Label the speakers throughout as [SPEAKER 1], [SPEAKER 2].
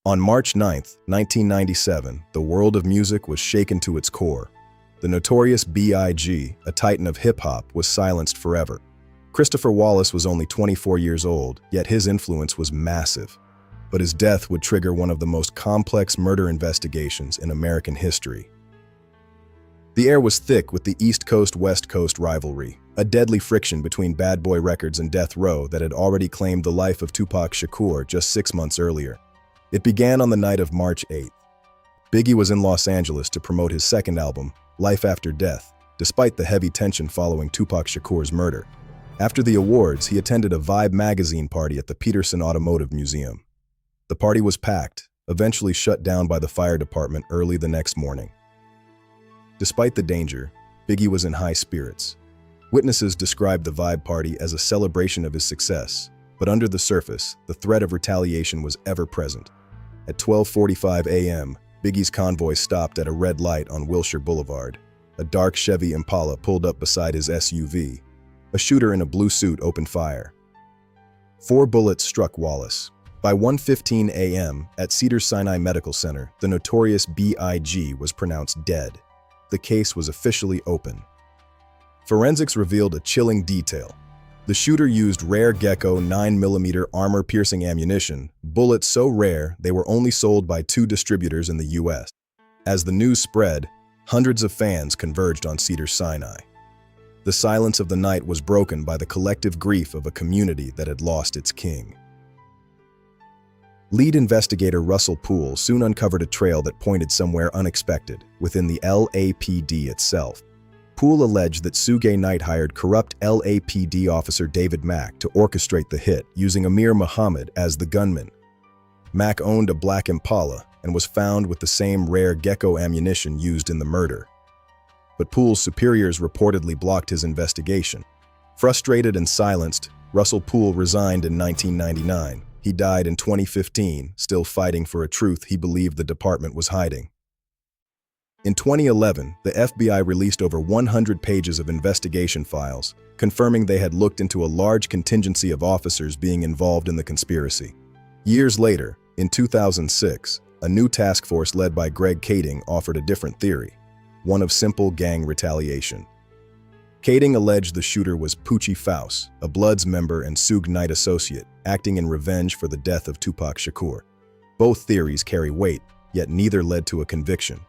[SPEAKER 1] On March 9, 1997, the world of music was shaken to its core. The notorious Biggie, a titan of hip-hop, was silenced forever. Christopher Wallace was only 24 years old, yet his influence was massive. But his death would trigger one of the most complex murder investigations in American history. The air was thick with the East Coast-West Coast rivalry, a deadly friction between Bad Boy Records and Death Row that had already claimed the life of Tupac Shakur just 6 months earlier. It began on the night of March 8th. Biggie was in Los Angeles to promote his second album, Life After Death, despite the heavy tension following Tupac Shakur's murder. After the awards, he attended a Vibe magazine party at the Peterson Automotive Museum. The party was packed, eventually shut down by the fire department early the next morning. Despite the danger, Biggie was in high spirits. Witnesses described the Vibe party as a celebration of his success, but under the surface, the threat of retaliation was ever present. At 12:45 a.m., Biggie's convoy stopped at a red light on Wilshire Boulevard. A dark Chevy Impala pulled up beside his SUV. A shooter in a blue suit opened fire. 4 bullets struck Wallace. By 1:15 a.m. at Cedars-Sinai Medical Center, the notorious Biggie was pronounced dead. The case was officially open. Forensics revealed a chilling detail. The shooter used rare Gecko 9mm armor-piercing ammunition, bullets so rare they were only sold by 2 distributors in the U.S. As the news spread, hundreds of fans converged on Cedars-Sinai. The silence of the night was broken by the collective grief of a community that had lost its king. Lead investigator Russell Poole soon uncovered a trail that pointed somewhere unexpected, within the LAPD itself. Poole alleged that Suge Knight hired corrupt LAPD officer David Mack to orchestrate the hit, using Amir Muhammad as the gunman. Mack owned a black Impala and was found with the same rare Gecko ammunition used in the murder. But Poole's superiors reportedly blocked his investigation. Frustrated and silenced, Russell Poole resigned in 1999. He died in 2015, still fighting for a truth he believed the department was hiding. In 2011, the FBI released over 100 pages of investigation files, confirming they had looked into a large contingency of officers being involved in the conspiracy. Years later, in 2006, a new task force led by Greg Kading offered a different theory, one of simple gang retaliation. Kading alleged the shooter was Poochie Faust, a Bloods member and Suge Knight associate, acting in revenge for the death of Tupac Shakur. Both theories carry weight, yet neither led to a conviction.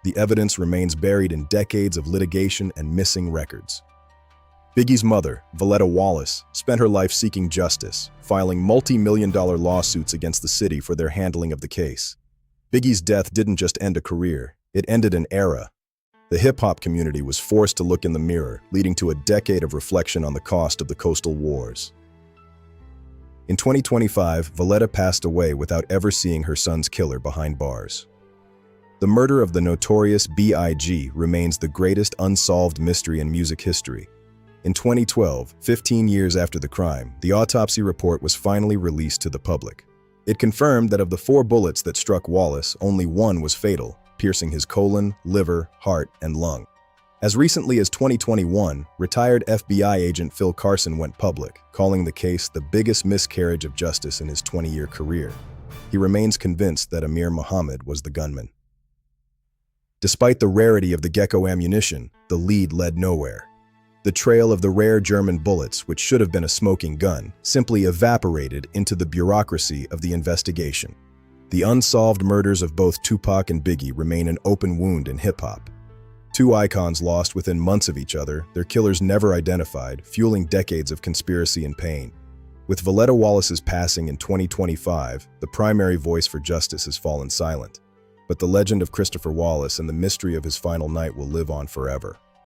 [SPEAKER 1] The evidence remains buried in decades of litigation and missing records. Biggie's mother, Voletta Wallace, spent her life seeking justice, filing multi-million-dollar lawsuits against the city for their handling of the case. Biggie's death didn't just end a career, it ended an era. The hip-hop community was forced to look in the mirror, leading to a decade of reflection on the cost of the coastal wars. In 2025, Voletta passed away without ever seeing her son's killer behind bars. The murder of the notorious Biggie remains the greatest unsolved mystery in music history. In 2012, 15 years after the crime, the autopsy report was finally released to the public. It confirmed that of the 4 bullets that struck Wallace, only 1 was fatal, piercing his colon, liver, heart, and lung. As recently as 2021, retired FBI agent Phil Carson went public, calling the case the biggest miscarriage of justice in his 20-year career. He remains convinced that Amir Muhammad was the gunman. Despite the rarity of the Gecko ammunition, the lead led nowhere. The trail of the rare German bullets, which should have been a smoking gun, simply evaporated into the bureaucracy of the investigation. The unsolved murders of both Tupac and Biggie remain an open wound in hip-hop. 2 icons lost within months of each other, their killers never identified, fueling decades of conspiracy and pain. With Voletta Wallace's passing in 2025, the primary voice for justice has fallen silent. But the legend of Christopher Wallace and the mystery of his final night will live on forever.